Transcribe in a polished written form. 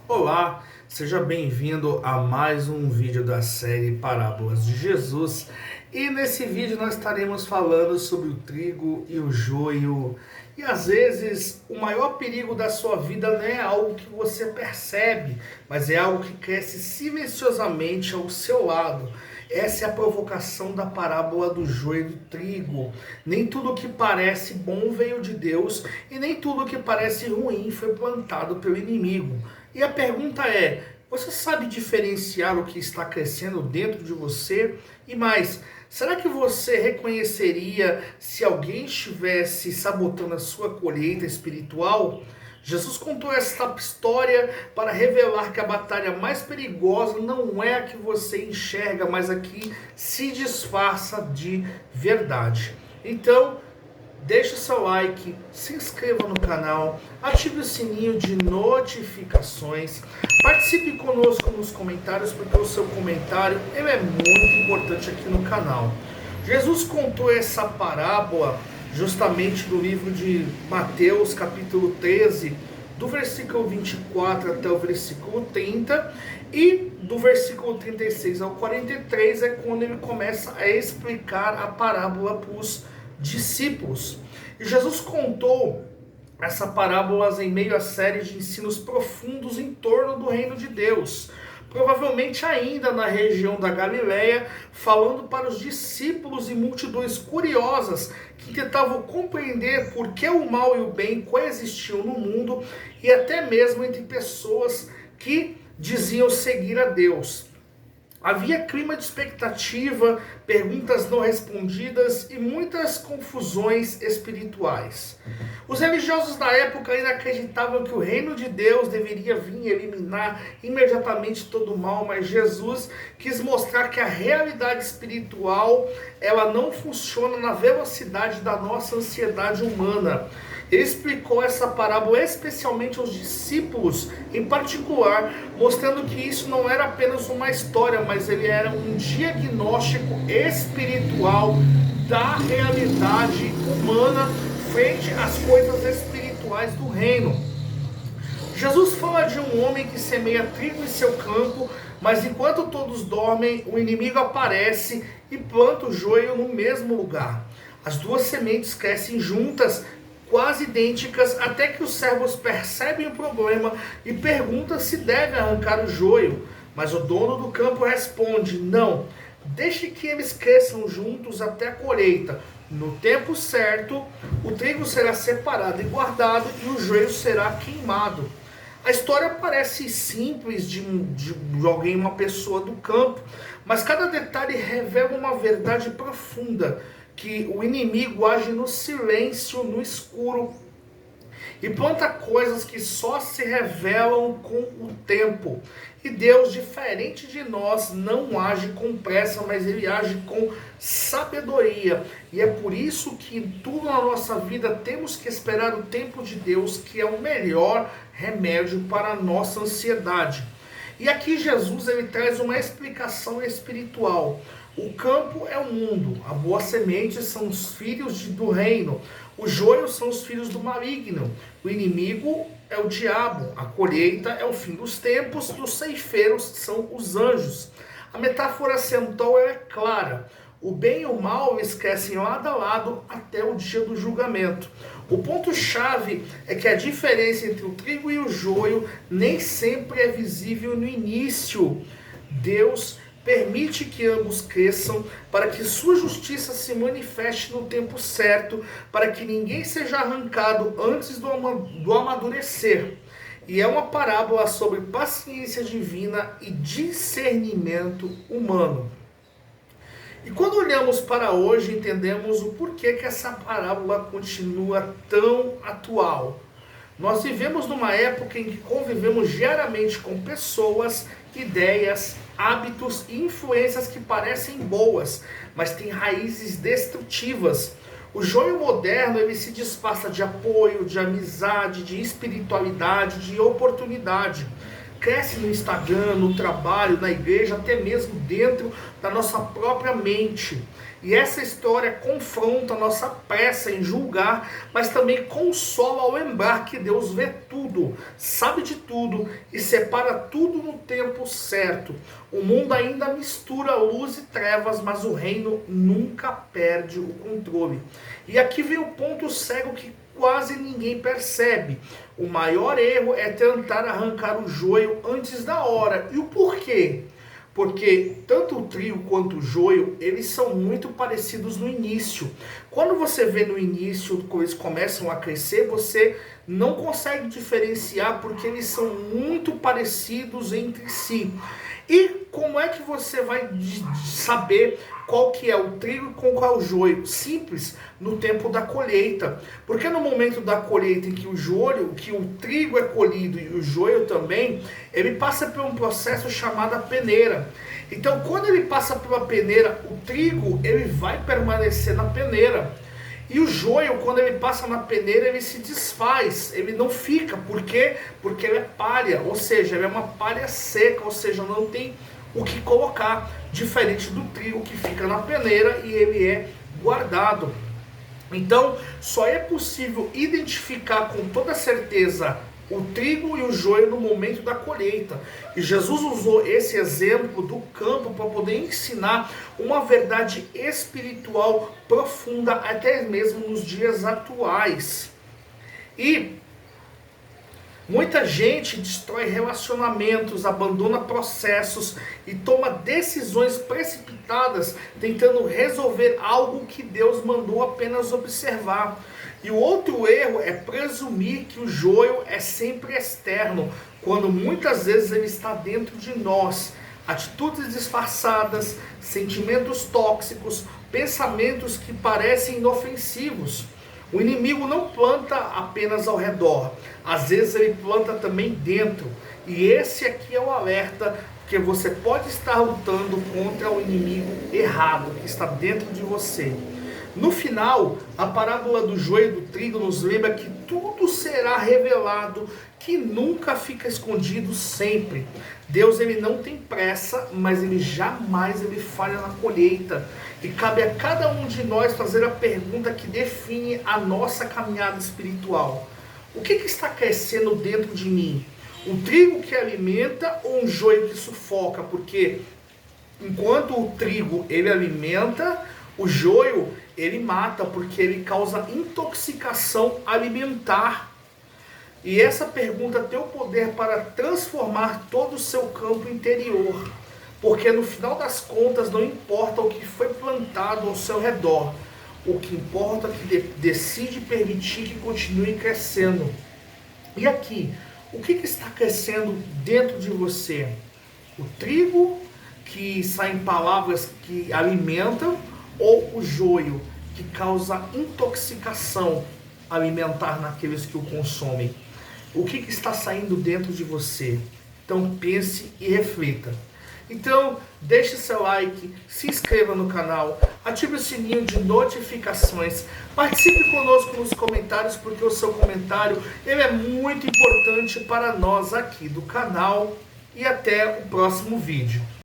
Olá, seja bem-vindo a mais um vídeo da série Parábolas de Jesus. E nesse vídeo nós estaremos falando sobre o trigo e o joio. E às vezes o maior perigo da sua vida não é algo que você percebe, mas é algo que cresce silenciosamente ao seu lado. Essa é a provocação da parábola do joio e do trigo. Nem tudo que parece bom veio de Deus e nem tudo que parece ruim foi plantado pelo inimigo. E a pergunta é: você sabe diferenciar o que está crescendo dentro de você? E mais, será que você reconheceria se alguém estivesse sabotando a sua colheita espiritual? Jesus contou esta história para revelar que a batalha mais perigosa não é a que você enxerga, mas a que se disfarça de verdade. Então, deixe seu like, se inscreva no canal, ative o sininho de notificações, participe conosco nos comentários, porque o seu comentário ele é muito importante aqui no canal. Jesus contou essa parábola justamente do livro de Mateus, capítulo 13, do versículo 24 até o versículo 30, e do versículo 36 ao 43 é quando ele começa a explicar a parábola para os discípulos. E Jesus contou essa parábola em meio a série de ensinos profundos em torno do reino de Deus, provavelmente ainda na região da Galileia, falando para os discípulos e multidões curiosas que tentavam compreender por que o mal e o bem coexistiam no mundo e até mesmo entre pessoas que diziam seguir a Deus. Havia clima de expectativa, perguntas não respondidas e muitas confusões espirituais. Os religiosos da época ainda acreditavam que o reino de Deus deveria vir eliminar imediatamente todo o mal, mas Jesus quis mostrar que a realidade espiritual ela não funciona na velocidade da nossa ansiedade humana. Ele explicou essa parábola especialmente aos discípulos, em particular, mostrando que isso não era apenas uma história, mas ele era um diagnóstico espiritual da realidade humana frente às coisas espirituais do reino. Jesus fala de um homem que semeia trigo em seu campo, mas enquanto todos dormem, o inimigo aparece e planta o joio no mesmo lugar. As duas sementes crescem juntas, quase idênticas, até que os servos percebem o problema e perguntam se deve arrancar o joio. Mas o dono do campo responde: não, deixe que eles cresçam juntos até a colheita. No tempo certo, o trigo será separado e guardado e o joio será queimado. A história parece simples de alguém, uma pessoa do campo, mas cada detalhe revela uma verdade profunda, que o inimigo age no silêncio, no escuro, e planta coisas que só se revelam com o tempo. E Deus, diferente de nós, não age com pressa, mas ele age com sabedoria. E é por isso que em tudo na nossa vida temos que esperar o tempo de Deus, que é o melhor remédio para a nossa ansiedade. E aqui Jesus ele traz uma explicação espiritual. O campo é o mundo, a boa semente são os filhos do reino, o joio são os filhos do maligno, o inimigo é o diabo, a colheita é o fim dos tempos e os ceifeiros são os anjos. A metáfora central é clara. O bem e o mal esquecem lado a lado até o dia do julgamento. O ponto-chave é que a diferença entre o trigo e o joio nem sempre é visível no início. Deus permite que ambos cresçam para que sua justiça se manifeste no tempo certo, para que ninguém seja arrancado antes do amadurecer. E é uma parábola sobre paciência divina e discernimento humano. E quando olhamos para hoje, entendemos o porquê que essa parábola continua tão atual. Nós vivemos numa época em que convivemos diariamente com pessoas, ideias, hábitos e influências que parecem boas, mas têm raízes destrutivas. O joio moderno ele se disfarça de apoio, de amizade, de espiritualidade, de oportunidade. cresce no Instagram, no trabalho, na igreja, até mesmo dentro da nossa própria mente. E essa história confronta a nossa pressa em julgar, mas também consola ao lembrar que Deus vê tudo, sabe de tudo e separa tudo no tempo certo. O mundo ainda mistura luz e trevas, mas o reino nunca perde o controle. E aqui vem o ponto cego que quase ninguém percebe. O maior erro é tentar arrancar o joio antes da hora. E o porquê? Porque tanto o trigo quanto o joio, eles são muito parecidos no início. Quando você vê no início, quando eles começam a crescer, você não consegue diferenciar porque eles são muito parecidos entre si. E como é que você vai saber qual que é o trigo e qual é o joio? Simples, no tempo da colheita. Porque no momento da colheita em que o trigo é colhido e o joio também, ele passa por um processo chamado peneira. Então, quando ele passa pela peneira, o trigo ele vai permanecer na peneira. E o joio, quando ele passa na peneira, ele se desfaz, ele não fica. Por quê? Porque ele é palha, ou seja, ele é uma palha seca, ou seja, não tem o que colocar, diferente do trigo que fica na peneira e ele é guardado. Então, só é possível identificar com toda certeza o trigo e o joio no momento da colheita. E Jesus usou esse exemplo do campo para poder ensinar uma verdade espiritual profunda, até mesmo nos dias atuais. E muita gente destrói relacionamentos, abandona processos e toma decisões precipitadas, tentando resolver algo que Deus mandou apenas observar. E o outro erro é presumir que o joio é sempre externo, quando muitas vezes ele está dentro de nós. Atitudes disfarçadas, sentimentos tóxicos, pensamentos que parecem inofensivos. O inimigo não planta apenas ao redor, às vezes ele planta também dentro. E esse aqui é o alerta, porque você pode estar lutando contra o inimigo errado, que está dentro de você. No final, a parábola do joio e do trigo nos lembra que tudo será revelado, que nunca fica escondido sempre. Deus ele não tem pressa, mas ele jamais falha na colheita. E cabe a cada um de nós fazer a pergunta que define a nossa caminhada espiritual. O que está crescendo dentro de mim? Um trigo que alimenta ou um joio que sufoca? Porque enquanto o trigo ele alimenta, o joio ele mata, porque ele causa intoxicação alimentar. E essa pergunta tem o poder para transformar todo o seu campo interior. Porque no final das contas não importa o que foi plantado ao seu redor. O que importa é que decide permitir que continue crescendo. E aqui, o que está crescendo dentro de você? O trigo, que saem palavras que alimentam, ou o joio, que causa intoxicação alimentar naqueles que o consomem? O que está saindo dentro de você? Então pense e reflita. Então deixe seu like, se inscreva no canal, ative o sininho de notificações, participe conosco nos comentários, porque o seu comentário ele é muito importante para nós aqui do canal. E até o próximo vídeo.